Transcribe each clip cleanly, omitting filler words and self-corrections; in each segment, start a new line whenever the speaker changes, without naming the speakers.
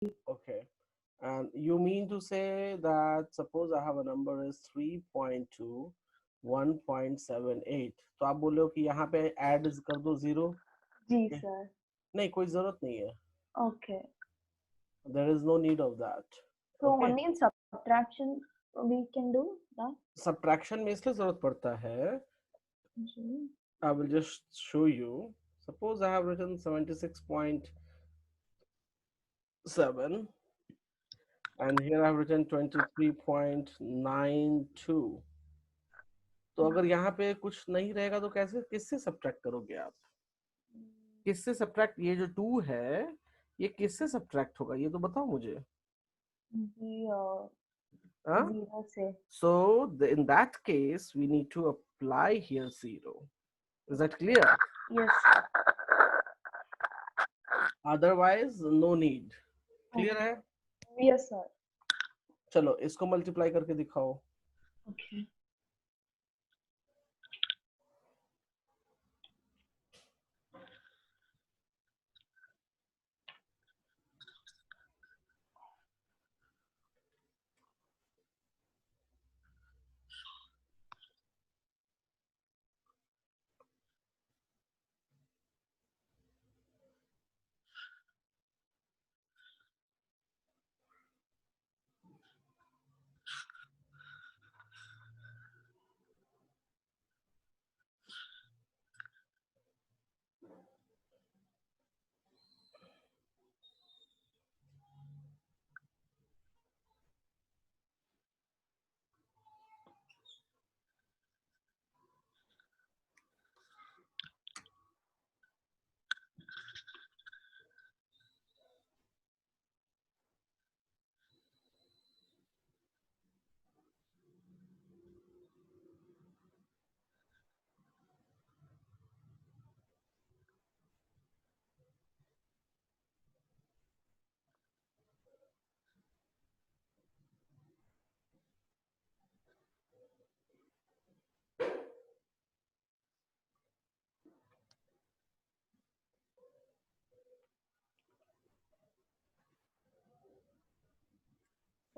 Okay. And you mean to say that suppose I have a number is 3.2 1.78, तो आप बोले हो कि यहाँ पे ऐड कर दो जीरो?
जी सर.
नहीं, कोई जरूरत नहीं है.
Okay.
There is no need of that.
So
Okay.
only in subtraction we can do that.
Subtraction में इसलिए जरूरत पड़ता है.
जी.
I will just show you. Suppose I have written 76.7 and here I have written 23.92. तो अगर यहाँ पे कुछ नहीं रहेगा तो कैसे, किससे सब्ट्रैक्ट करोगे आप? किससे सब्ट्रैक्ट, ये जो 2 है ये किससे सब्ट्रैक्ट होगा, ये तो बताओ मुझे.
जी.
हाँ,
0 से.
so in that case we need to apply here 0. Is that clear?
Yes sir.
Otherwise no need. Clear है?
Yes sir.
चलो इसको मल्टीप्लाई करके दिखाओ.
Okay.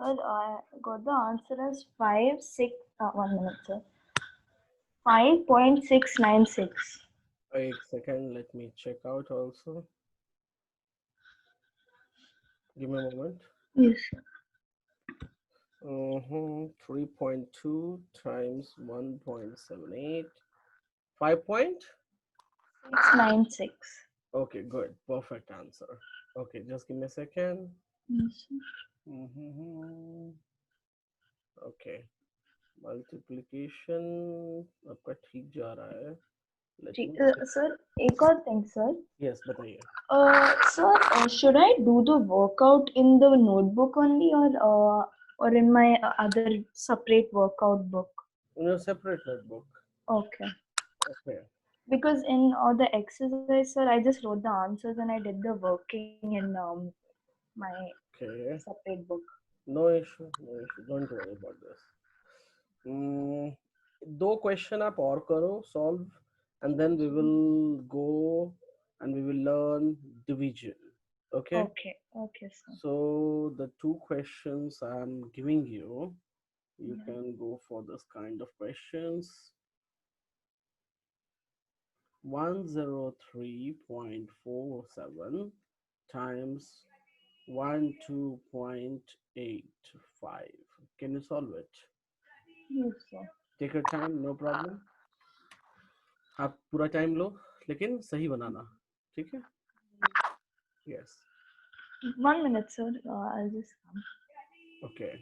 Sir, I got the answer as 5 6. 1 minute, sir. 5.696.
एक second, let me check out also. Give me a moment.
Yes, sir.
3.2 times 1.78, 5 point.
696.
Okay, good, perfect answer. Okay, just give me a second.
Yes, sir.
Okay, multiplication आपका ठीक जा रहा है. Let me
Sir, एक और thing, sir.
yes, बताइए.
Sir, should I do the workout in the notebook only or in my other separate workout book?
In a separate notebook.
Okay.
Okay.
Because in all the exercise, sir, I just wrote the answers and I did the working in my
Okay.
separate book.
No issue, no issue. Don't worry about this. दो question आप और करो solve, and then we will go and we will learn division. Okay.
Okay. Okay, sir.
So the two questions I'm giving you, you
Yeah.
can go for this kind of questions. 103.47 times 12.85. Can you solve it?
Yes, sir.
Take your time, no problem. आप पूरा time लो लेकिन सही बनाना, ठीक है? Yes.
1 minute, sir. I'll just come.
Okay.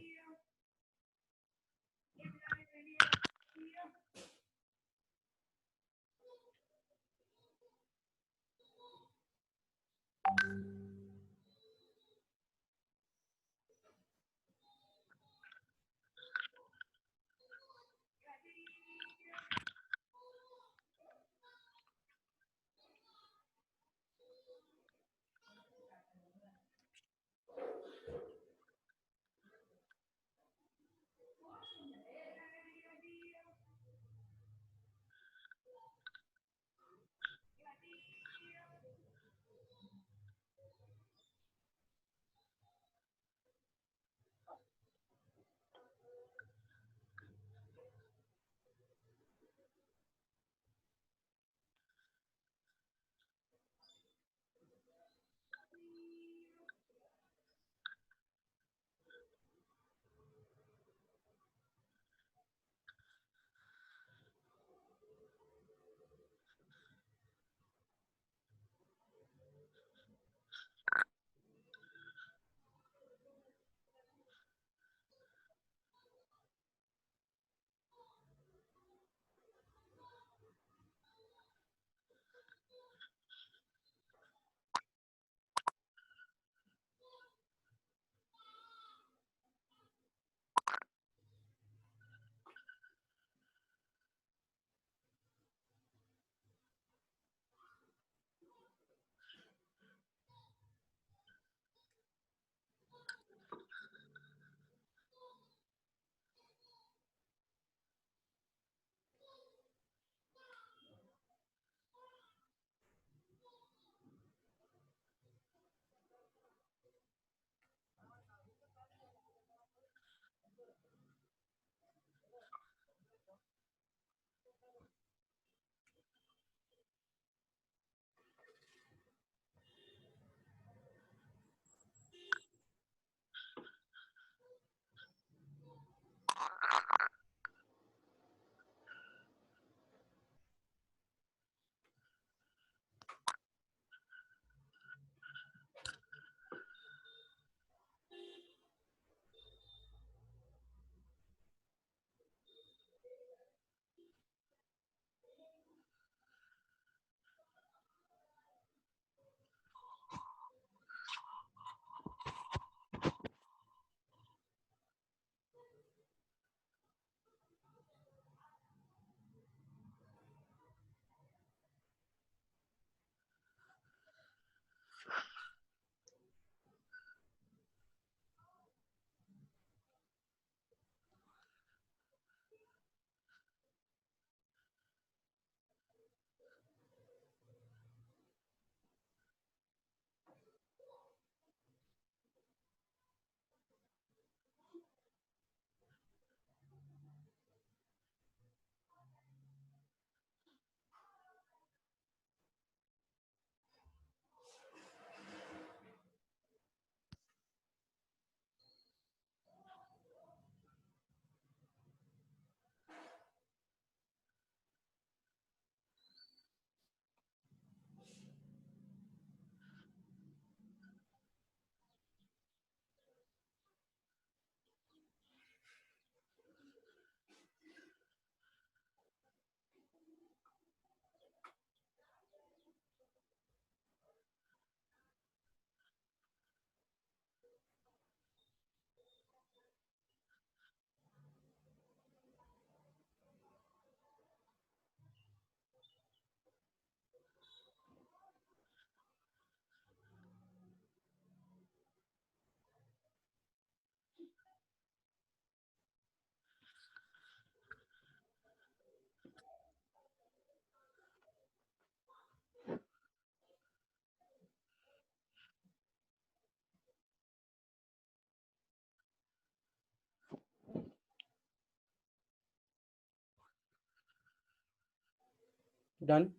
Done.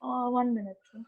1 minute, sir.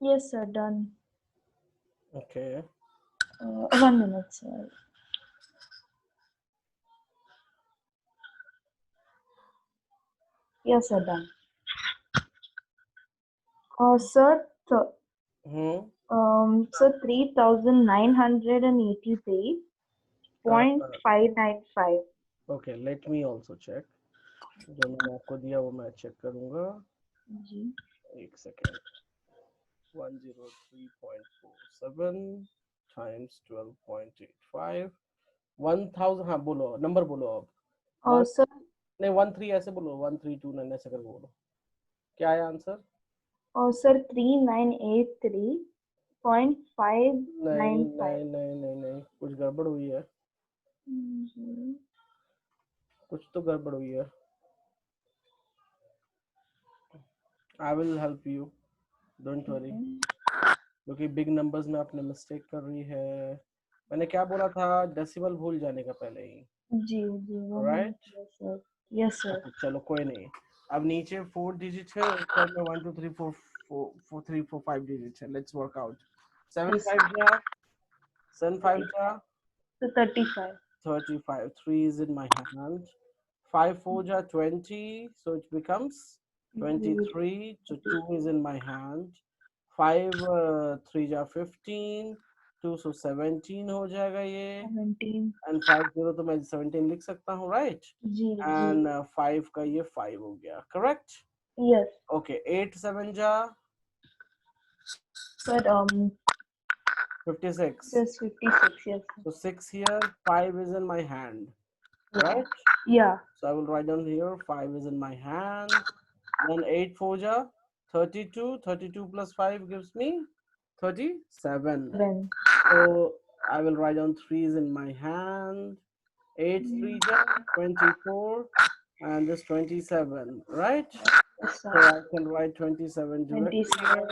Yes, sir. Done.
Okay.
1 minute, sir. Yes, sir. Done. Sir. So 3,983.595.
Okay, let me also check. जो मैंने आपको दिया वो मैं चेक करूंगा.
जी.
एक सेकेंड. 103.47 times 12.85. 1000. हाँ बोलो, नंबर बोलो अब.
सर.
नहीं 13 ऐसे बोलो, 1329 ऐसे करके बोलो. क्या है आंसर?
सर 3983.595.
नहीं, कुछ गड़बड़ हुई है. कुछ तो गड़बड़ हुई है. I will help you, don't worry. क्योंकि बिग नंबर्स में आपने मिस्टेक कर रही है. मैंने क्या बोला था, डेसिमल भूल जाने का पहले ही.
जी
राइट.
Yes sir.
चलो कोई नहीं. अब नीचे 4 डिजिट है, ऊपर में 1 2 3 4 3 4 5 डिजिट है. Let's work out. 7 5 जा 7 5 जा
35.
35. 3 is in my hand. 5 4 ja 20, so it becomes 23. So 2 is in my hand. 5 3 ja 15. 2 so 17 हो जाएगा ये.
17.
एंड 5 0 तो मैं 17 लिख सकता हूँ, राइट.
जी.
एंड 5 का ये 5 हो गया, करेक्ट.
यस.
ओके. 8 7 जा
sir
56.
just 56. Yes.
So 6 here, 5 is in my hand, right?
Yeah.
So I will write down here 5 is in my hand. Then 8 4 ja 32. 32 plus 5 gives me 37. So I will write down 3 is in my hand. 8 3 ja 24, and this 27, right?
Yes,
So I can write 27 directly here,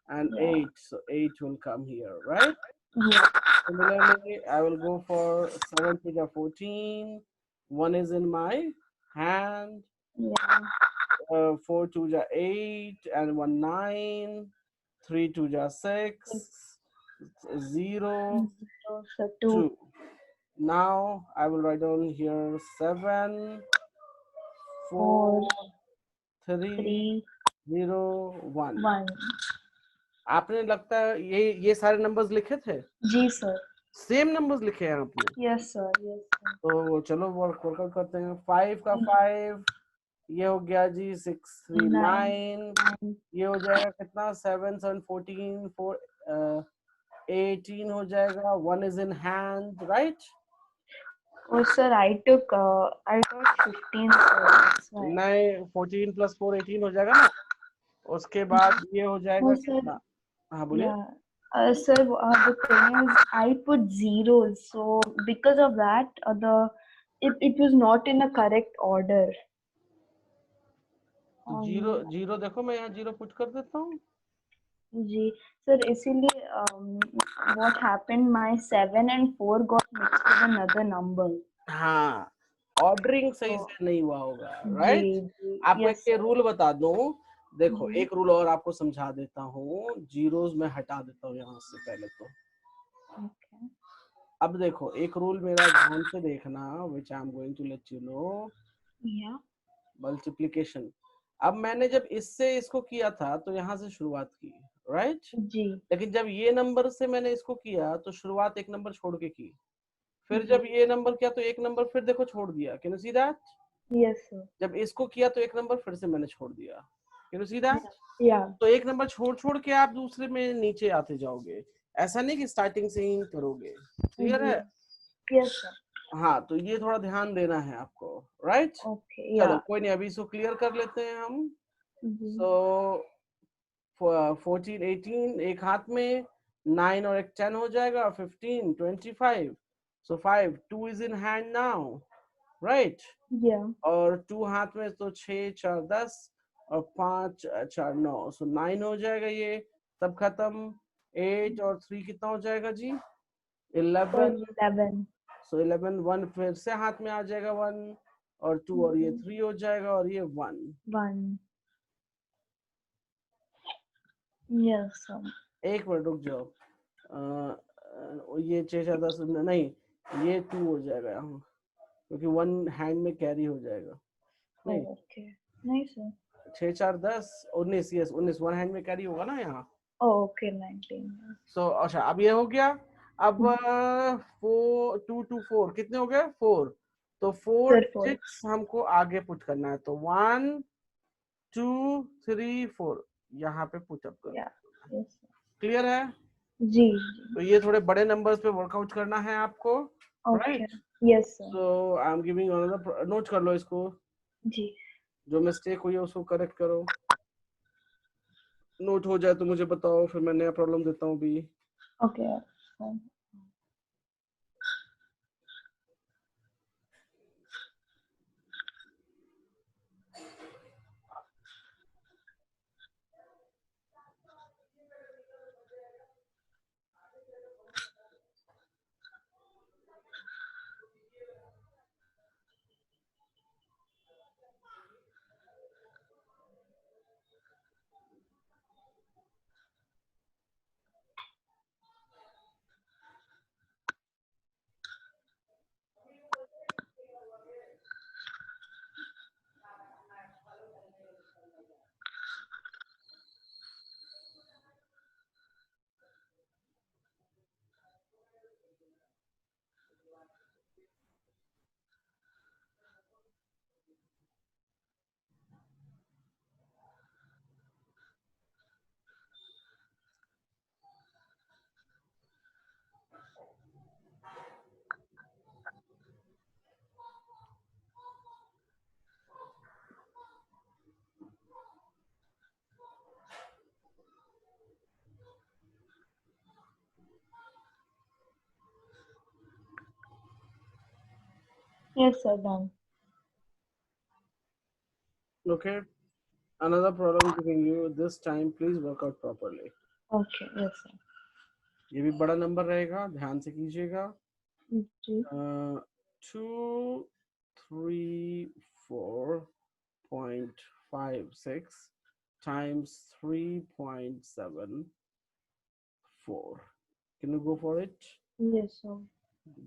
and 8. So 8 will come here, right?
Yeah.
Similarly, I will go for 7 3 ja 14. 1 is in my hand.
Yeah.
4 2 ja 8, and 1 9. 3 2 ja 6. 0
So
2. Now I will write down here 7 4 3 0 1. आपने लगता है ये सारे numbers लिखे थे?
जी sir.
Same numbers लिखे हैं आपने?
Yes sir. Yes sir.
तो चलो वर्कआउट करते हैं. 5 का 5 ये हो गया जी 6 3 9. ये हो जाएगा कितना? 7 7 14 4 18 हो जाएगा. 1 is in hand, right?
Oh sir, I got 15 sir.
नहीं, 14 plus 4 18 हो जाएगा ना. उसके बाद ये हो जाएगा कितना? हाँ बोलिए.
Sir, the thing is, I put zeros, so because of that, it was not in a correct order.
Zero देखो, मैं यहाँ जीरो पुट कर देता हूँ.
जी सर, इसीलिए what happened, my 7 and 4 got mixed with another number.
हाँ, ordering सही से नहीं हुआ होगा, राइट? आपको एक रूल बता दूं. देखो
जी।
एक रूल और आपको समझा देता हूँ, जीरोस में हटा देता हूँ यहाँ से पहले तो।
Okay.
अब देखो एक रूल मेरा ध्यान से देखना, which I am going to let you know.
Yeah.
Multiplication. अब मैंने जब इससे इसको किया था तो यहाँ से शुरुआत की, राइट?
जी।
लेकिन जब ये नंबर से मैंने इसको किया तो शुरुआत एक नंबर छोड़ के की, फिर
जी।
जब ये नंबर किया तो एक नंबर फिर देखो छोड़ दिया। Can you see that?
Yes, sir.
जब इसको किया तो एक नंबर फिर से मैंने छोड़ दिया। Can you see that?
Yeah.
तो एक नंबर छोड़ छोड़ के आप दूसरे में नीचे आते जाओगे, ऐसा नहीं कि स्टार्टिंग से ही करोगे। क्लियर है?
Yes, sir.
हाँ, तो ये थोड़ा ध्यान देना है आपको, राइट?
Okay.
चलो
Yeah.
कोई नहीं, अभी इसको क्लियर कर लेते हैं हम।
जी।
सो 14 18 एक हाथ में, 9 और एक 10 हो जाएगा, 15 25। सो 5 2 is in hand now, right?
Yeah.
और 2 हाथ में, तो 6 4 10 और 5 4 9, सो 9 हो जाएगा ये, तब खत्म। 8 और 3 कितना हो जाएगा जी? 11।
11.
सो 11 1 फिर से हाथ में आ जाएगा, 1 और 2 और ये 3 हो जाएगा, और ये 1।
1. Yes, sir.
एक मिनट रुक जाओ। ये 6 4 10 नहीं, ये 2 हो जाएगा यहाँ, क्योंकि 1 हैंड में कैरी हो जाएगा। नहीं,
Okay. Nice, sir.
6 4 10 19, yes 19 1 hand में कैरी होगा ना यहाँ।
Okay, 19.
सो अच्छा, अब ये हो गया। अब 4 2 2 4 कितने हो गए? 4। तो 4
Sir, 4.
डिजिट्स हमको आगे पुट करना है, तो 1 2 3 4 यहाँ पे पुट अप कर।
Yeah. Yes, sir.
क्लियर है?
जी.
तो ये थोड़े बड़े नंबर्स पे वर्कआउट करना है आपको,
Okay.
Right?
Yes, sir.
So I am giving another, note कर लो इसको,
जी.
जो मिस्टेक हुई है उसको करेक्ट करो। नोट हो जाए तो मुझे बताओ, फिर मैं नया प्रॉब्लम देता हूँ भी।
Okay. Yes, sir. Done.
Okay, another problem giving you, this time please work out properly.
Okay. Yes, sir.
ये भी बड़ा नंबर रहेगा, ध्यान से कीजिएगा।
जी.
2 3 4.56 times 3.74. Can you go for it?
Yes, sir.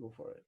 Go for it.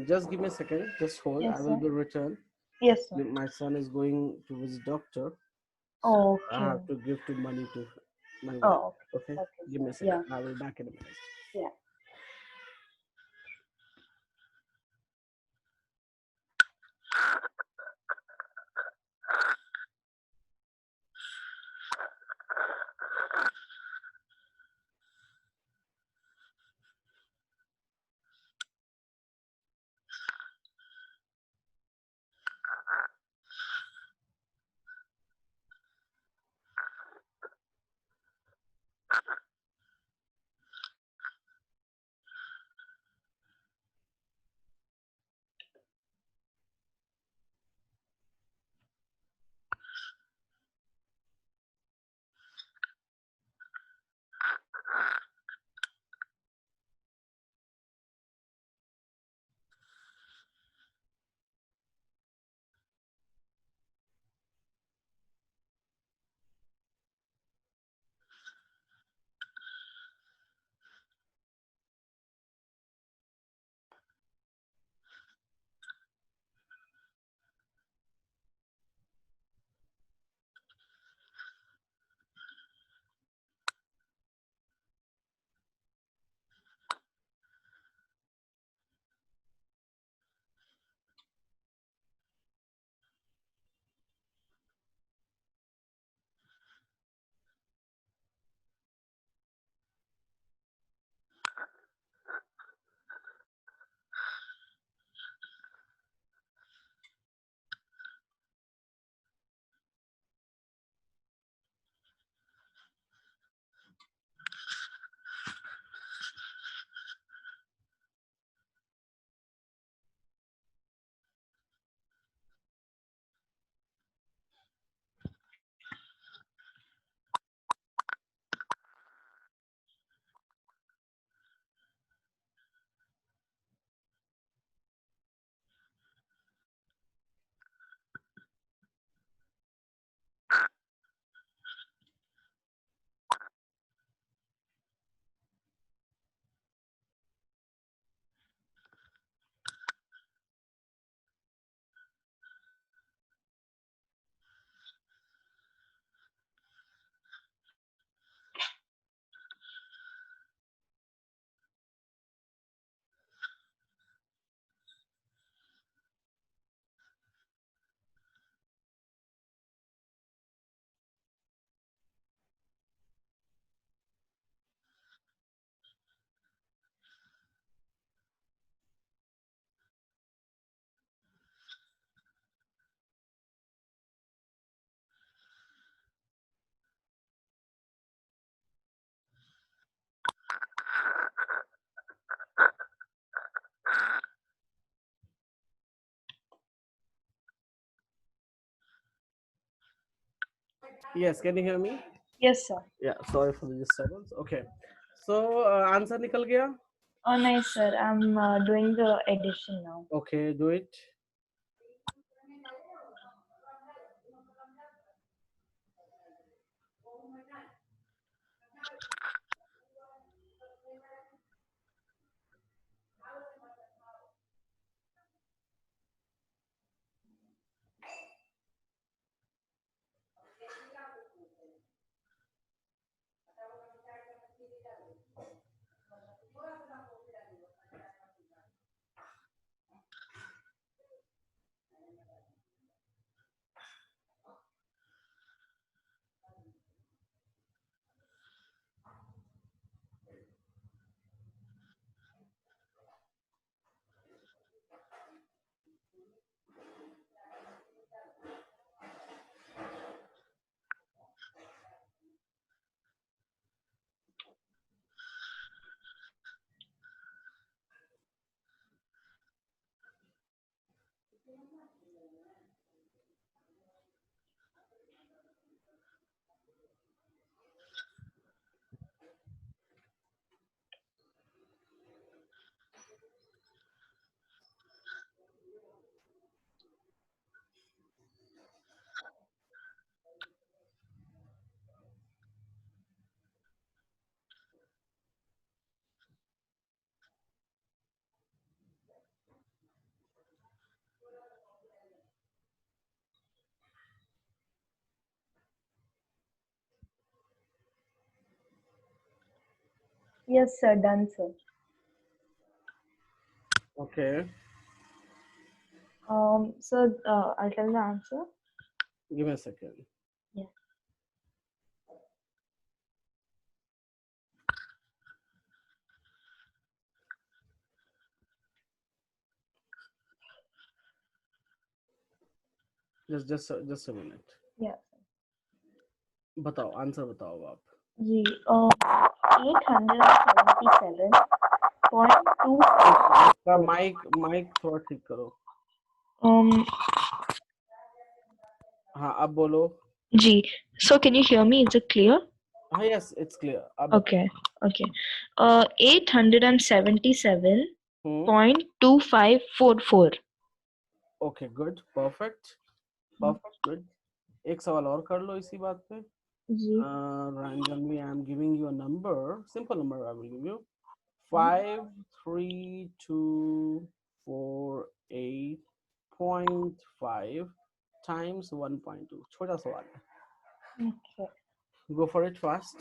Just give me a second. Just hold.
Yes,
I will
sir.
be return.
Yes, sir.
My son is going to visit doctor. I
Okay.
have to give to money to my wife.
Oh,
Okay.
okay.
Give me a
Yeah.
second. I will be back in a minute.
Yeah.
Yes, can you hear me?
Yes, sir.
Yeah, sorry for the disturbance. Okay. So, answer निकल गया?
Oh, nice, sir. I'm doing the addition now.
Okay, do it.
Yes, sir. Done, sir.
Okay.
So I'll tell the answer.
Give me a second.
Yeah.
Just a minute.
Yeah.
बताओ answer बताओ आप.
जी 877.2
आपका mic थोड़ा ठीक करो. हाँ अब बोलो.
जी so can you hear me, is it clear?
हाँ yes it's clear. अब बताओ.
Okay. 877.2544.
Okay good perfect good. एक सवाल और कर लो इसी बात पे.
जी
Randomly I am giving you a number, simple number I will give you. 53248.5 times 1.2. छोटा सवाल है.
okay.
Go for it fast.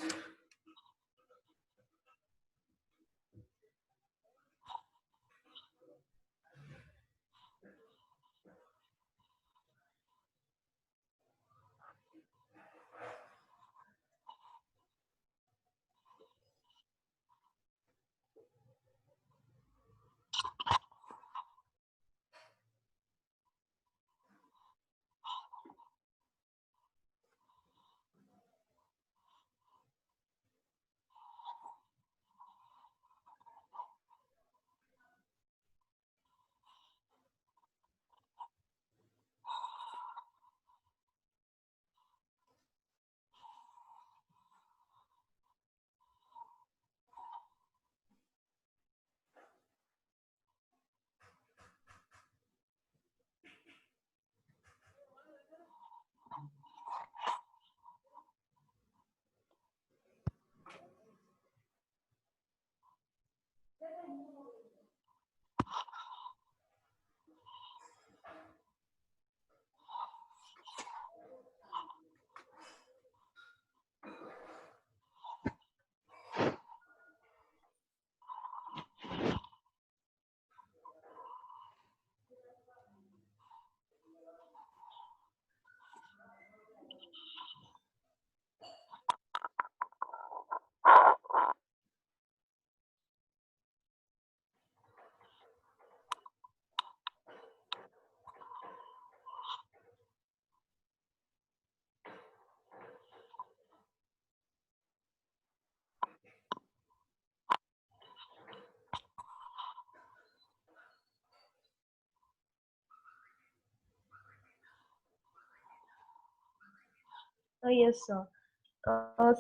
Yes, sir.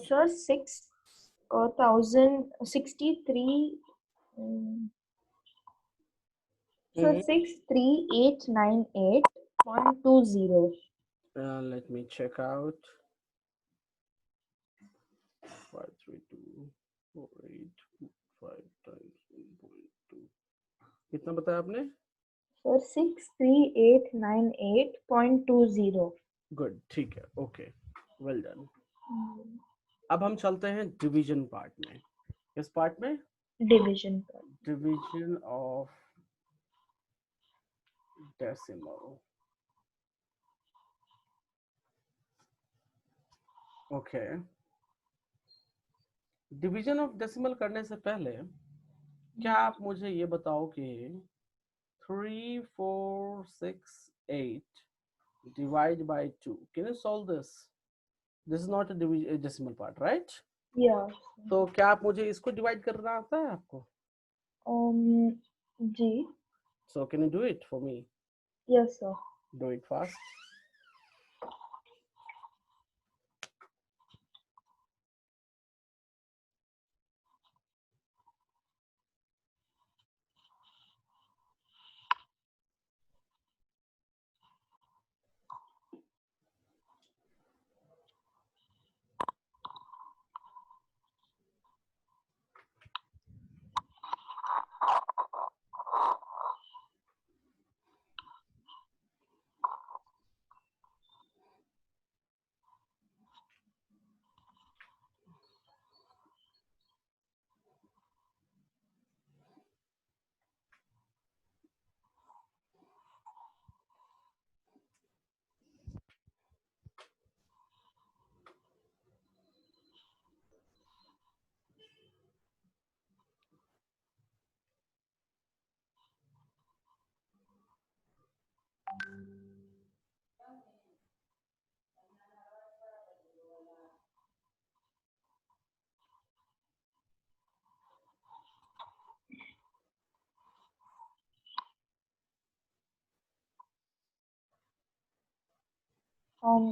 Sir, 6,063. Sir,
Mhm.
63898.20.
Let me check out. 532 48 5 times 1.2 कितना बताया आपने?
Sir, 63898.20.
गुड, ठीक है, okay, well done. अब हम चलते हैं डिवीजन पार्ट में। किस पार्ट में?
Division.
Division of decimal. Okay, division of decimal करने से पहले क्या आप मुझे ये बताओ कि 3468 divide by 2, can you solve this? This is not a decimal part, right?
Yeah.
तो क्या आप मुझे इसको डिवाइड करना आता है आपको?
G.
So can you do it for me?
Yes, sir.
Do it fast.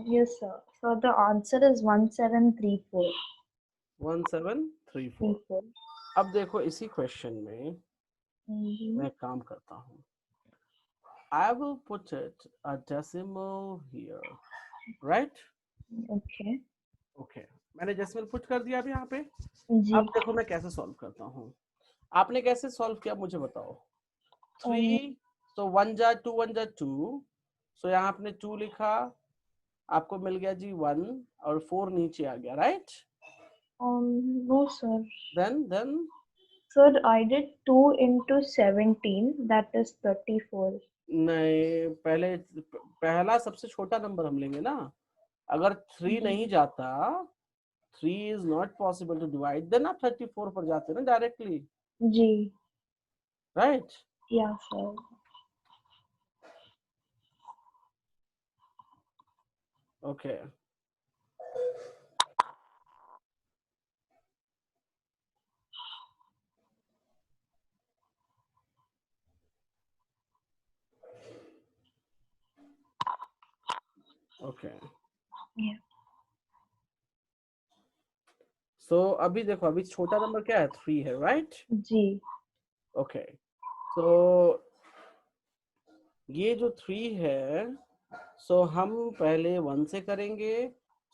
Yes, sir. So the answer is 1734.
1734।
34.
अब देखो इसी क्वेश्चन में मैं एक काम करता हूँ। I will put it a decimal here, right?
Okay.
Okay, मैंने डेसिमल पुट कर दिया अभी यहाँ पे।
G.
अब देखो मैं कैसे सॉल्व करता हूँ। आपने कैसे सॉल्व किया मुझे बताओ। 3, तो 1 जा 2 1 जा 2, सो यहाँ आपने 2 लिखा, आपको मिल गया जी 1 और 4 नीचे आ गया, right?
No, sir.
Then
Sir, I did 2 into 17. That is 34.
नहीं, पहले पहला सबसे छोटा नंबर हम लेंगे ना। अगर 3 नहीं जाता, 3 is not possible to divide, then आप 34 पर जाते ना directly,
G.
Right?
Yeah, sir.
Okay, okay.
Yeah.
So अभी देखो, अभी छोटा नंबर क्या है? 3 है, राइट?
G.
ओके, सो ये जो 3 है, सो हम पहले 1 से करेंगे,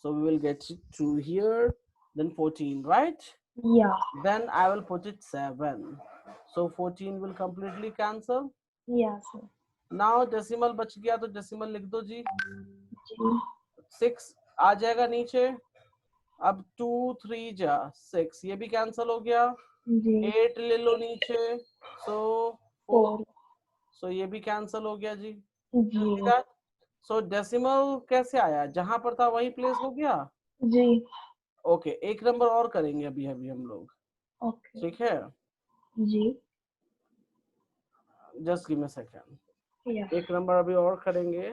so we will get 2 here, then 14, right?
Yeah.
Then I will put it 7. So 14 will completely cancel.
Yeah, sir.
Now decimal बच गया तो decimal लिख दो जी।
G.
6 आ जाएगा नीचे। अब 2 3 जा 6, ये भी कैंसिल हो गया।
G.
8 ले लो नीचे, so 4,
4.
so ये भी कैंसिल हो गया जी।
G.
सो डेसिमल कैसे आया? जहां पर था वही प्लेस हो गया।
G.
ओके, एक नंबर और करेंगे अभी अभी हम लोग,
Okay.
ठीक है?
G.
Just give me second,
Yeah.
एक नंबर अभी और करेंगे।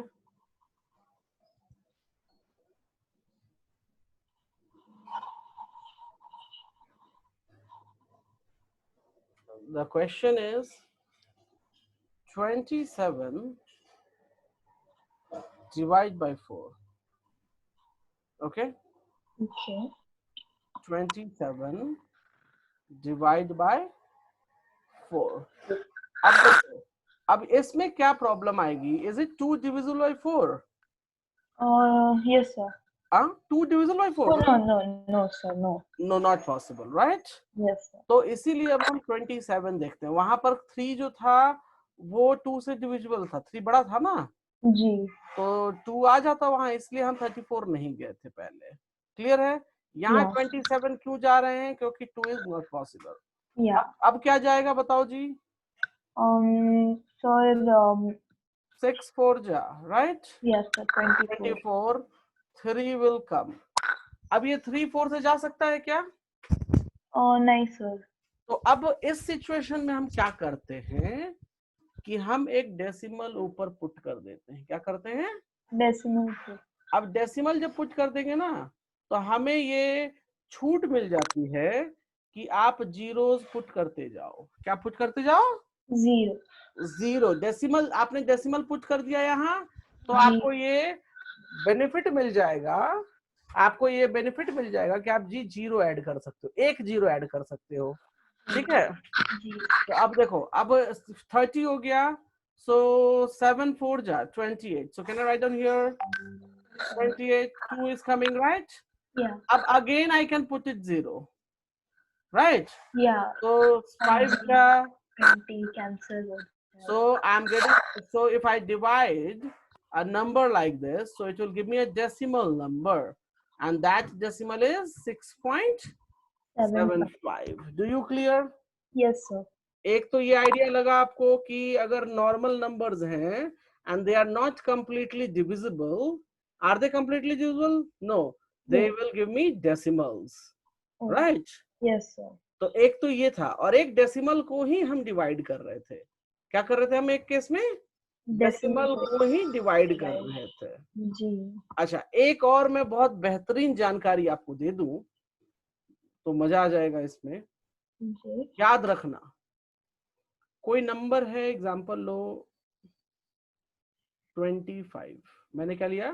The question is 27 divide by 4. Okay,
Okay.
27 divide by 4। अब देखो, अब इसमें क्या प्रॉब्लम आएगी? Is it 2 divisible by 4?
Yes, sir.
2 divisible by 4?
No, sir, no.
No, not possible, right?
Yes, sir.
तो इसीलिए अब हम 27 देखते हैं। वहां पर 3 जो था वो 2 से डिविजिबल था, 3 बड़ा था ना,
जी।
तो 2 आ जाता वहां, इसलिए हम 34 नहीं गए थे पहले। क्लियर है? यहाँ
Yeah.
27 क्यों जा रहे हैं? क्योंकि 2 इज नॉट पॉसिबल।
Yeah.
अब क्या जाएगा बताओ जी?
Sir,
6 4 जा, right?
yes, sir, 24.
24, 3 will come. अब ये 3 4 से जा सकता है क्या?
नहीं, sir.
तो अब इस सिचुएशन में हम क्या करते हैं कि हम एक डेसिमल ऊपर पुट कर देते हैं। क्या करते हैं?
Decimal, sir.
अब डेसिमल जब पुट कर देंगे ना, तो हमें ये छूट मिल जाती है कि आप जीरोस पुट करते जाओ। क्या पुट करते जाओ?
0.
0 डेसिमल। आपने डेसिमल पुट कर दिया यहाँ, तो
जी।
आपको ये बेनिफिट मिल जाएगा, आपको ये बेनिफिट मिल जाएगा कि आप जी 0 ऐड कर सकते हो, एक 0 ऐड कर सकते हो। ठीक है?
जी।
तो अब देखो, अब 30 हो गया, so 7 4 जा 28, so can I write down here 28, 2 is coming, right?
Yeah.
अब again I can put it 0, right?
Yeah.
So 5 ja,
20 cancel.
so I'm getting, so if I divide a number like this, so it will give me a decimal number, and that decimal is 6.75. Do you clear?
Yes, sir.
एक तो ये idea लगा आपको कि अगर normal numbers हैं and they are not completely divisible, are they completely divisible? No, they will give me decimals, right?
Yes, sir.
तो एक तो ये था, और एक डेसिमल को ही हम डिवाइड कर रहे थे। क्या कर रहे थे हम एक केस में? डेसिमल को ही डिवाइड कर रहे थे।
जी।
अच्छा, एक और मैं बहुत बेहतरीन जानकारी आपको दे दूं तो मजा आ जाएगा इसमें।
जी।
याद रखना, कोई नंबर है, एग्जांपल लो 25, मैंने क्या लिया?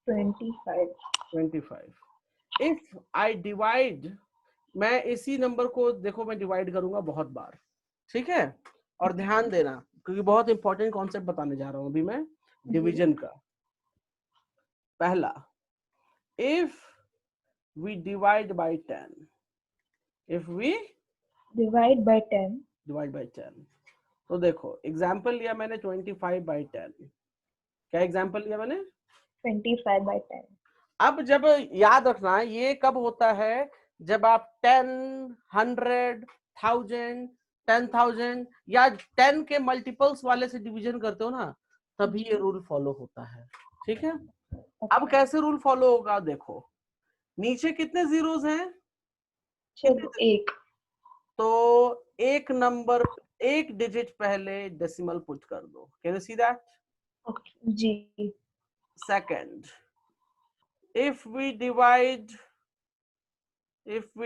25। इफ आई डिवाइड, मैं इसी नंबर को देखो मैं डिवाइड करूंगा बहुत बार, ठीक है? और ध्यान देना क्योंकि बहुत इंपॉर्टेंट कॉन्सेप्ट बताने जा रहा हूं अभी मैं डिवीजन का। पहला, if we divide by 10, if we
divide by 10,
तो देखो एग्जांपल लिया मैंने 25/10। क्या एग्जांपल लिया मैंने?
25/10।
अब जब याद रखना, ये कब होता है? जब आप 10, 100, 1000, 10,000 या 10 के मल्टीपल्स वाले से डिवीजन करते हो ना, तभी ये रूल फॉलो होता है। ठीक है? अब कैसे रूल फॉलो होगा? देखो नीचे कितने जीरोस हैं?
एक।
तो एक नंबर, एक डिजिट पहले डेसिमल पुट कर दो। Can you see that?
जी।
Second, if we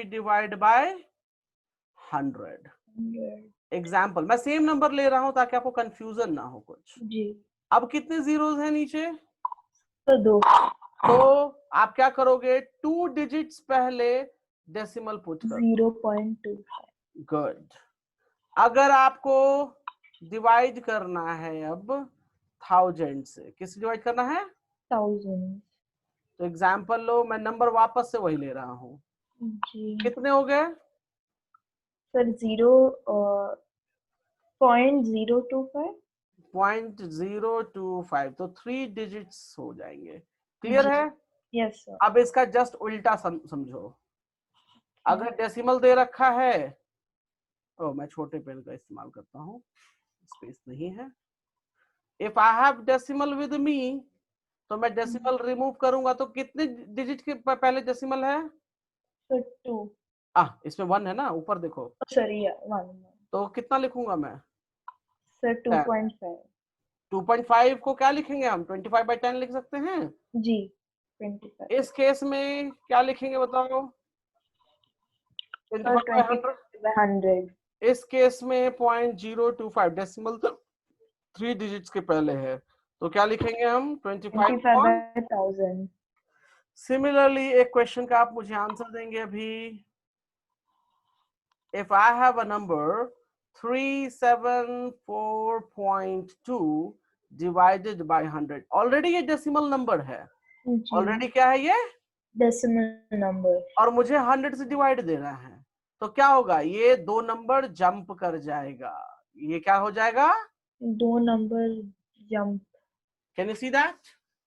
divide by 100, example मैं सेम नंबर ले रहा हूं ताकि आपको कंफ्यूजन ना हो कुछ।
जी।
अब कितने जीरोस हैं नीचे?
तो 2।
तो आप क्या करोगे? 2 डिजिट्स पहले डेसिमल पुट कर।
0.25।
गुड। अगर आपको डिवाइड करना है अब 1000 से, किससे डिवाइड करना है?
1000।
तो एग्जाम्पल लो, मैं नंबर वापस से वही ले रहा हूँ।
जी।
कितने हो गए?
सर 0.025।
0.025, तो 3 डिजिट्स हो जाएंगे। क्लियर है?
Yes sir.
अब इसका जस्ट उल्टा समझो। अगर डेसिमल दे रखा है, मैं छोटे पेन का इस्तेमाल करता हूँ, स्पेस नहीं है। If I have decimal with me, तो मैं डेसिमल रिमूव करूंगा तो कितने डिजिट के पहले डेसिमल है?
2।
इसमें 1 है ना, ऊपर देखो।
सॉरी 1।
तो कितना लिखूंगा मैं?
सर 2.5।
2.5 को क्या लिखेंगे हम? 25/10 लिख सकते हैं।
जी 25।
इस केस में क्या लिखेंगे बताओ?
25/100।
इस केस में 0.025, डेसिमल 3 डिजिट्स के पहले है, तो क्या लिखेंगे हम?
25/1000।
सिमिलरली एक क्वेश्चन का आप मुझे आंसर देंगे अभी। If I have a number 374.2 divided by 100, already ये डेसिमल नंबर है,
जी,
ऑलरेडी क्या है ये,
decimal number.
और मुझे 100 से डिवाइड देना है, तो क्या होगा, ये दो नंबर जंप कर जाएगा, ये क्या हो जाएगा,
दो number jump.
Can you see that,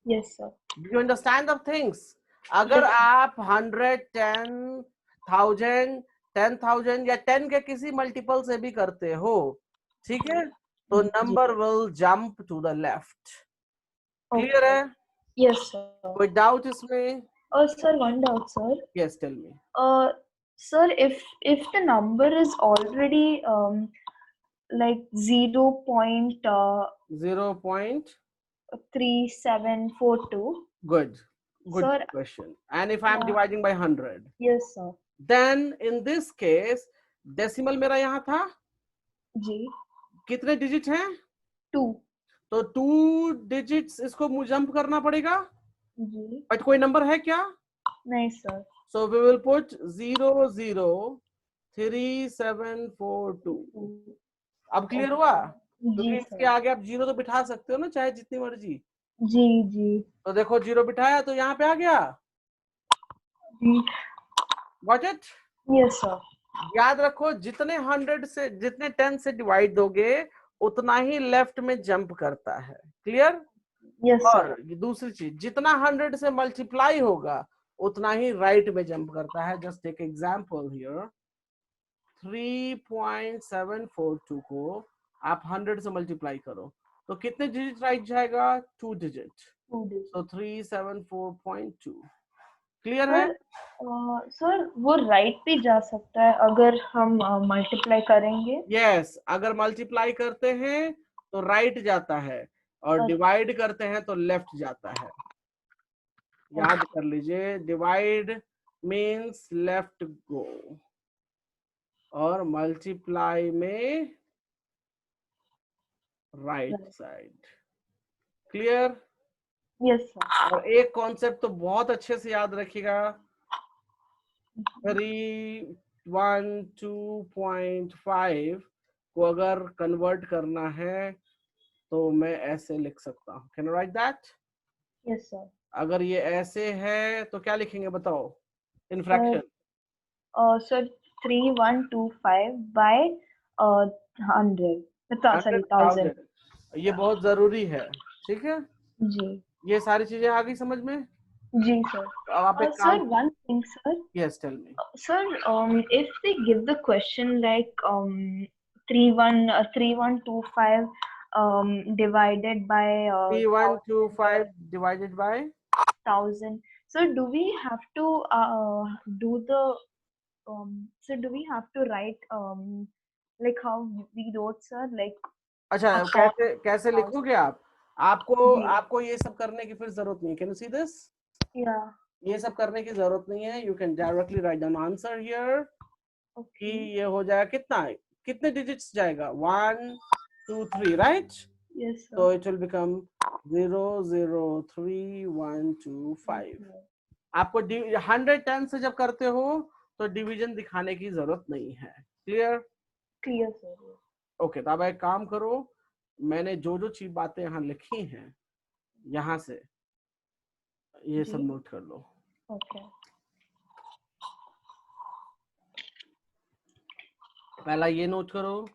Yes, sir.
Do you understand the things. अगर
Yes, sir.
आप 100, 10,000, 10,000 या 10 के किसी मल्टीपल से भी करते हो, ठीक है, तो
जी.
Number will jump to the left. Clear
Okay.
है,
Yes, sir.
कोई डाउट इसमें?
Sir, one doubt, sir.
Yes tell me.
Sir, if the number is already like 0.3742,
Good, good
sir.
question. And if I'm
Yeah.
dividing by 100,
Yes, sir.
then in this case decimal मेरा यहाँ था,
जी.
कितने digit हैं,
2.
तो 2 digits इसको jump करना पड़ेगा,
जी.
But कोई नंबर है क्या,
नहीं, sir.
So we will put 003742। अब क्लियर हुआ, क्योंकि
जी,
इसके
sir.
आगे आप जीरो तो बिठा सकते हो ना, चाहे जितनी मर्जी,
जी, जी.
तो देखो जीरो बिठाया तो यहाँ पे आ गया,
जी.
Got it.
Yes, sir.
याद रखो, जितने 100 से, जितने 10 से डिवाइड दोगे उतना ही लेफ्ट में जंप करता है, क्लियर।
Yes, sir.
और दूसरी चीज, जितना 100 से मल्टीप्लाई होगा उतना ही राइट में जंप करता है। जस्ट टेक एग्जांपल हियर, 3.742 को आप 100 से मल्टीप्लाई करो तो कितने डिजिट राइट जाएगा, 2 डिजिट,
2 digits.
तो 374.2। क्लियर है,
सर, सर वो राइट पे जा सकता है अगर हम मल्टीप्लाई करेंगे.
यस, अगर मल्टीप्लाई करते हैं तो राइट जाता है और डिवाइड करते हैं तो लेफ्ट जाता है, याद कर लीजिए, डिवाइड मीन्स लेफ्ट गो और मल्टीप्लाई में right side. Clear.
Yes sir.
और एक कॉन्सेप्ट तो बहुत अच्छे से याद रखिएगा, 312.5 को अगर कन्वर्ट करना है तो मैं ऐसे लिख सकता हूँ, can write that.
Yes sir.
अगर ये ऐसे है तो क्या लिखेंगे बताओ, in fraction.
Sir 3125 by 100, sorry 1000.
100,000, ये बहुत जरूरी है, ठीक है।
जी.
ये सारी चीजें आ गई समझ में।
जी सर.
तो अब आप एक
सर
काम,
one thing, sir.
Yes tell me.
Sir, if they give the question like 3125 divided by
3125 divided by
1000, so do we have to do the so do we have to write like how we wrote, sir, like
अच्छा,
upon
कैसे कैसे
1000?
लिखोगे आप, आपको
जी.
आपको ये सब करने की फिर जरूरत नहीं है, can you see this,
Yeah.
ये सब करने की जरूरत नहीं है, you can directly write down answer here कि
Okay.
ये हो जाएगा कितना, कितने डिजिट्स जाएगा, 1 2 3 राइट,
Yes, sir.
तो इट विल बिकम 003125। आपको 110 से जब करते हो तो डिवीजन दिखाने की जरूरत नहीं है, क्लियर।
Clear, sir.
ओके, तो अब एक काम करो, मैंने जो जो चीज बातें यहाँ लिखी हैं यहाँ से ये
जी.
सब नोट कर लो।
Okay.
पहला ये नोट करो,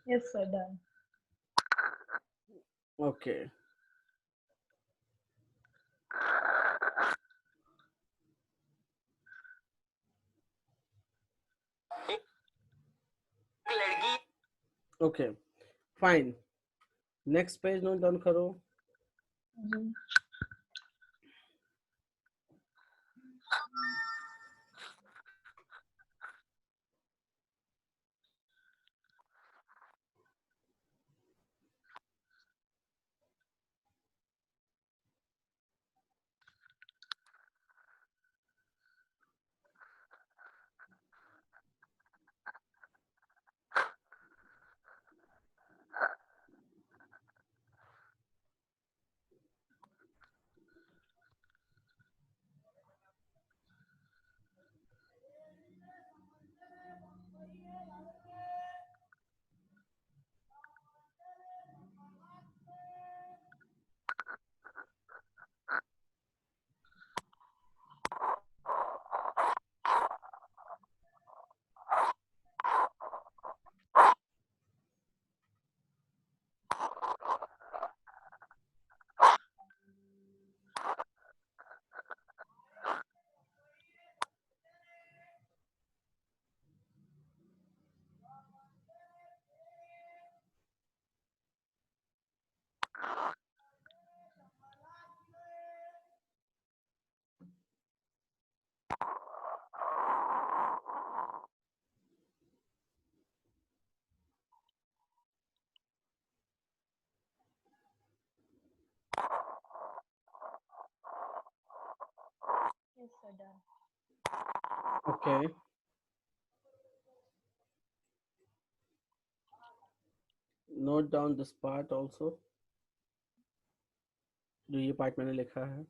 Yes, sir, done.
Okay. Okay, fine. Next page note down करो.
Mhm. Yes, sir, done.
Okay. Note down this part also. जो ये part मैंने लिखा है.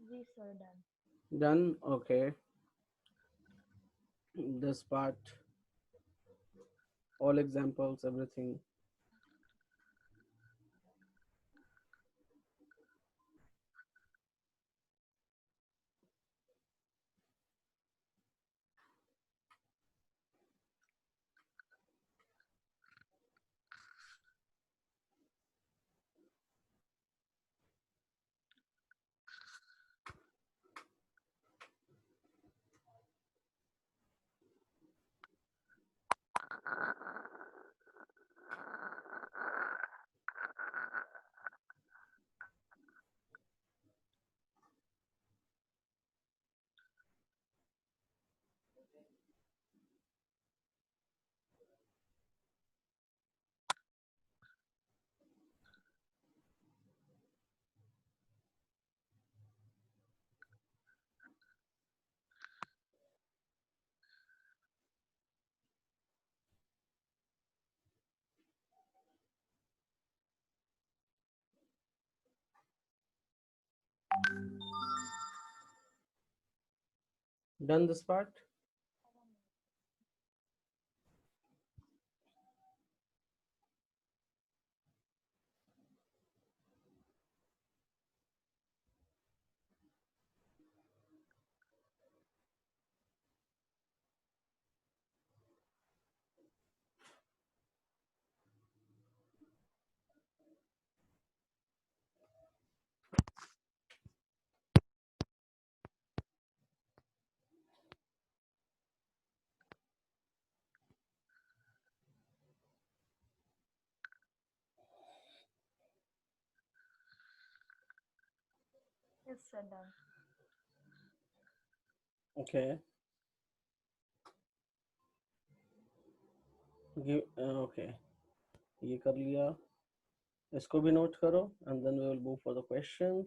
Yes, sir, done.
Done. Okay. This part, all examples, everything. Done this part.
Yes, sir. Done.
Okay. Okay. ये कर लिया, इसको भी नोट करो and then we will move for the questions.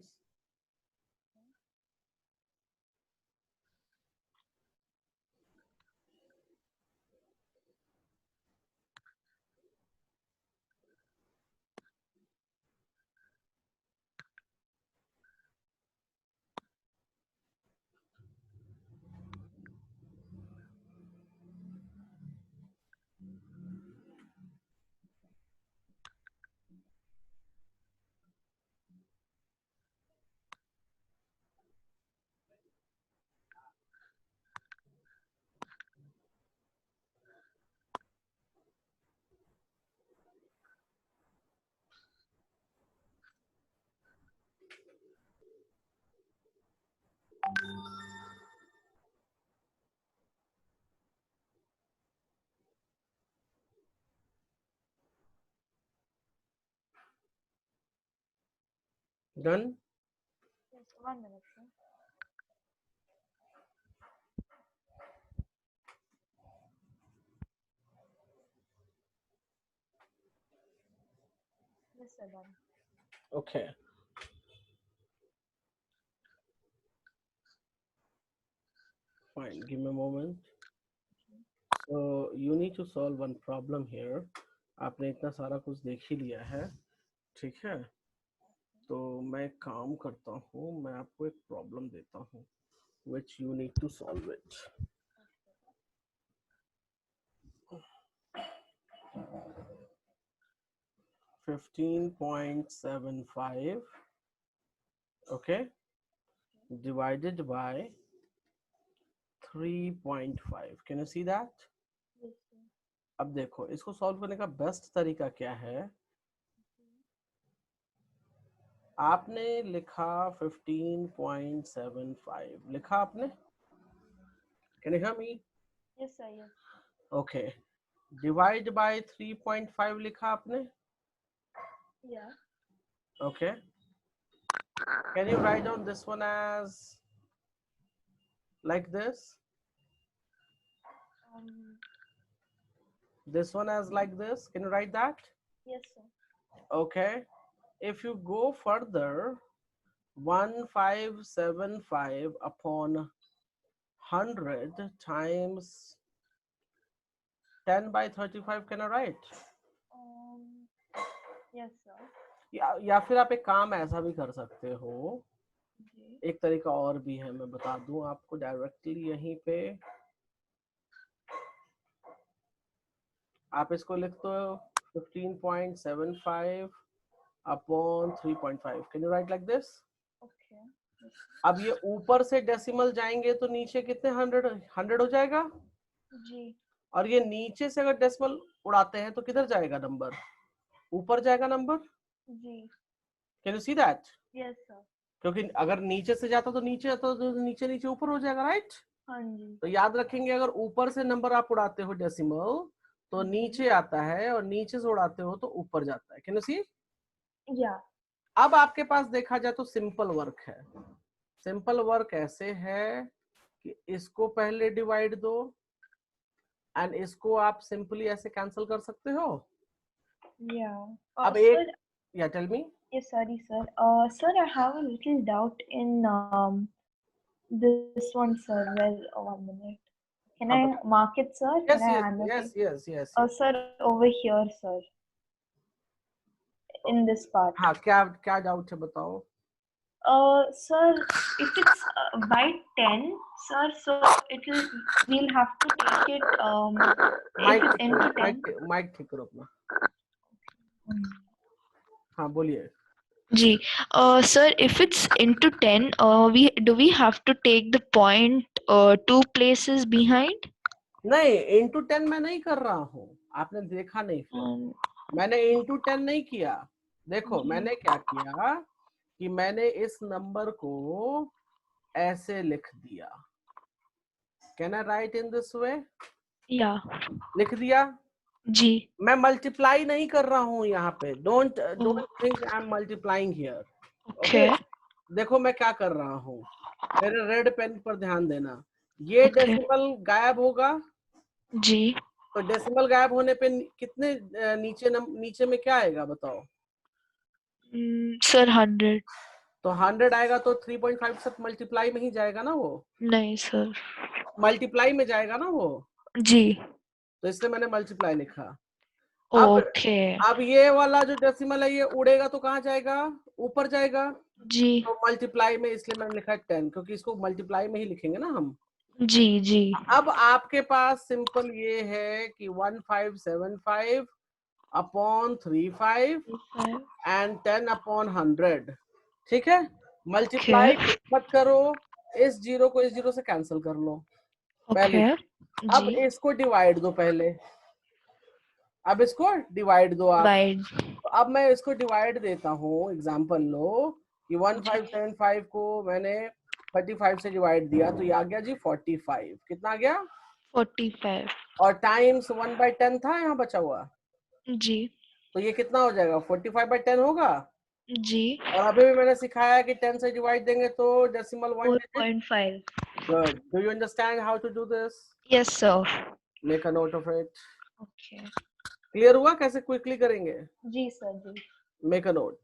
Done?
Yes, 1 minute, sir. Yes, sir. Done.
Okay. Fine, give me a moment. So you need to solve one problem here. आपने इतना सारा कुछ देख ही लिया है, ठीक है? तो मैं काम करता हूँ, मैं आपको एक प्रॉब्लम देता हूँ which you need to solve it. Okay. 15.75, okay, divided by 3.5. Can you see that?
Yes, sir.
अब देखो, इसको सॉल्व करने का बेस्ट तरीका क्या है? आपने लिखा 15.75 लिखा आपने? Can you hear me?
Yes, sir. Yes.
Okay. Divide by 3.5 लिखा आपने?
Yeah.
Okay. Can you write down this one as like this? This one as like this? Can you write that?
Yes, sir.
Okay. If you go further, 1575 upon 100 times 10 by 35, can I write?
Yes, sir.
या फिर आप एक काम ऐसा भी कर सकते हो,
जी.
एक तरीका और भी है, मैं बता दूं आपको डायरेक्टली यहीं पे। आप इसको लिख दो 15.75 upon 3.5. Can you right like this?
Okay.
अब ये ऊपर से डेसिमल जाएंगे तो नीचे कितने 100 हो जाएगा
जी.
और ये नीचे से अगर डेसिमल उड़ाते हैं तो किधर जाएगा नंबर? ऊपर जाएगा नंबर।
जी.
Can you see that?
Yes sir.
क्योंकि अगर नीचे से जाता तो नीचे आता तो नीचे नीचे ऊपर हो जाएगा, राइट?
हाँ जी.
तो याद रखेंगे, अगर ऊपर से नंबर आप उड़ाते हो डेसिमल तो नीचे आता है और नीचे से उड़ाते हो तो ऊपर जाता है। कैन यू सी?
या.
अब आपके पास देखा जाए तो सिंपल वर्क है। सिंपल वर्क ऐसे है कि इसको पहले डिवाइड दो एंड इसको आप सिंपली ऐसे कैंसिल कर सकते हो।
या.
अब एक, या tell me.
Yes, sorry, sir. Sir, I have a little doubt in this one, sir. Well, 1 minute. Can I mark it, sir?
Yes,
Can I
yes,
annotate?
yes.
Sir, over here, sir. In this part.
हाँ, क्या doubt है बताओ।
Sir, if it's by 10, sir, so we'll have to take it if it's into 10.
Mic ठीक करो अपना। हाँ बोलिए
जी. Sir, if it's into 10, we have to take the point 2 places behind?
नहीं, into 10 मैं नहीं कर रहा हूँ, आपने देखा नहीं फिर। मैंने into 10 नहीं किया। देखो मैंने क्या किया कि मैंने इस नंबर को ऐसे लिख दिया। Can I write in this way?
या.
लिख दिया
जी.
मैं मल्टीप्लाई नहीं कर रहा हूँ यहाँ पे। Don't think I am multiplying here.
Okay.
देखो मैं क्या कर रहा हूँ, मेरे रेड पेन पर ध्यान देना, ये डेसिमल गायब होगा
जी
तो डेसिमल गायब होने पे कितने नीचे में क्या आएगा बताओ?
सर 100।
तो 100 आएगा तो 3.5 से मल्टीप्लाई में ही जाएगा ना वो?
नहीं सर।
मल्टीप्लाई में जाएगा ना वो,
जी
तो इसलिए मैंने मल्टीप्लाई लिखा।
ओके
अब ये वाला जो डेसिमल है ये उड़ेगा तो कहाँ जाएगा? ऊपर जाएगा।
जी
तो मल्टीप्लाई में इसलिए मैंने लिखा 10, क्योंकि इसको मल्टीप्लाई में ही लिखेंगे ना हम।
जी जी
अब आपके पास सिंपल ये है कि 1575 अपॉन 35 एंड 10 अपॉन 100, ठीक है। मल्टीप्लाई मत करो, इस जीरो को इस जीरो से कैंसिल कर लो पहले। अब
जी
इसको डिवाइड दो पहले, अब इसको डिवाइड दो आप।
डिवाइड
तो अब मैं इसको डिवाइड देता हूँ, एग्जांपल लो कि 1575 को मैंने 35 से डिवाइड दिया तो ये आ गया जी 45। कितना आ गया?
45
और टाइम्स 1/10 था यहाँ बचा हुआ,
जी
तो ये कितना हो जाएगा? 45/10 होगा।
जी
और अभी भी मैंने सिखाया कि 10 से डिवाइड देंगे तो decimal 1 digit.
4.5
good, do you understand how to do this?
Yes sir
make a note of it.
Okay
clear हुआ कैसे क्विकली करेंगे?
जी सर जी।
Make a note.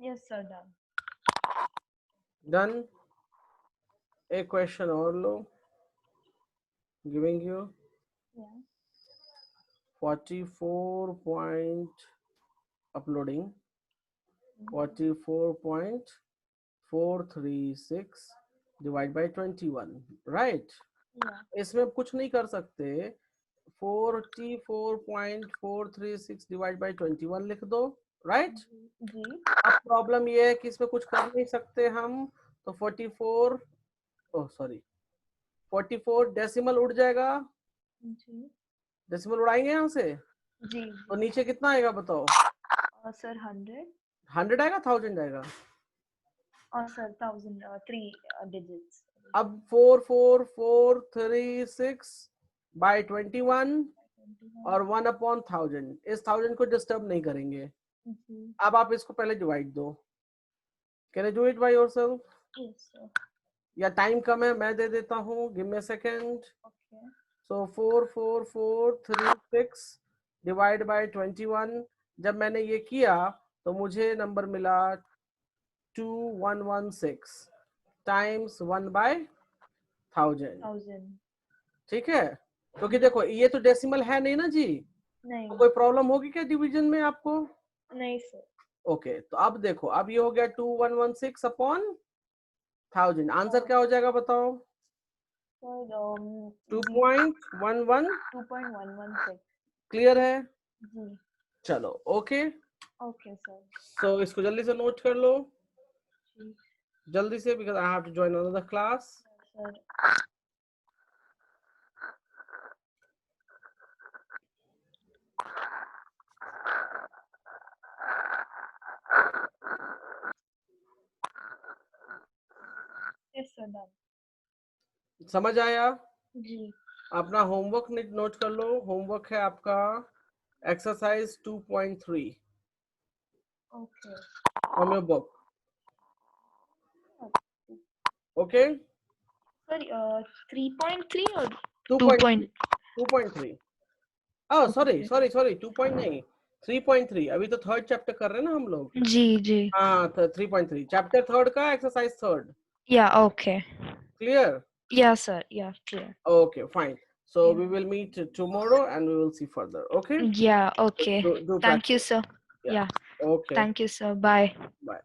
Yes sir, done.
Done. एक क्वेश्चन और लो, giving you
Yeah.
44 point uploading 44.436 divide by 21, right.
Yeah.
इसमें कुछ नहीं कर सकते, 44.436 डिवाइड बाय 21 लिख दो, राइट।
जी
अब प्रॉब्लम ये है कि इसमें कुछ कर नहीं सकते हम, तो 44 44 डेसिमल उड़ जाएगा,
जी
डेसिमल उड़ाएंगे यहाँ से,
जी
तो नीचे कितना आएगा बताओ?
सर 100
100 आएगा, 1000 आएगा?
और सर 1000 3 digits.
अब 44.436 बाय 21 और 1/1000, इस 1000 को डिस्टर्ब नहीं करेंगे।
जी
अब आप इसको पहले डिवाइड दो। Can you do it by yourself?
Yes sir
या टाइम कम है, मैं दे देता हूँ, give me a second.
Okay
so 44436 divide by 21, जब मैंने ये किया तो मुझे नंबर मिला 2116 टाइम्स 1/1000,
1000
ठीक है। क्योंकि देखो ये तो डेसिमल है नहीं ना जी,
नहीं
तो कोई प्रॉब्लम होगी क्या डिवीजन में आपको?
नहीं सर
ओके, तो अब देखो, अब ये हो गया 2116 अपॉन 1000, आंसर क्या हो जाएगा बताओ?
सर
2.11।
2.116
क्लियर है?
जी
चलो ओके,
ओके सर
तो इसको जल्दी से नोट कर लो,
जी
जल्दी से, because I have to join another class.
Sir yes sir done
समझ आया?
जी
अपना होमवर्क नोट कर लो, होमवर्क है आपका exercise 2.3
okay
from your book. Okay,
sir 3.3 और
2.3 2.3 ओह सॉरी सॉरी सॉरी 2. नहीं, 3.3, अभी तो थर्ड चैप्टर कर रहे हैं ना हम लोग।
जी जी
हाँ, तो 3.3 चैप्टर थर्ड का एक्सरसाइज थर्ड।
या ओके
क्लियर?
या सर या clear
Okay, fine. So
Yeah.
we will meet tomorrow and we will see further. Okay.
Yeah, okay.
Do
Thank you,
practice.
sir.
Yeah.
Yeah,
Okay.
thank you, sir. Bye.
Bye.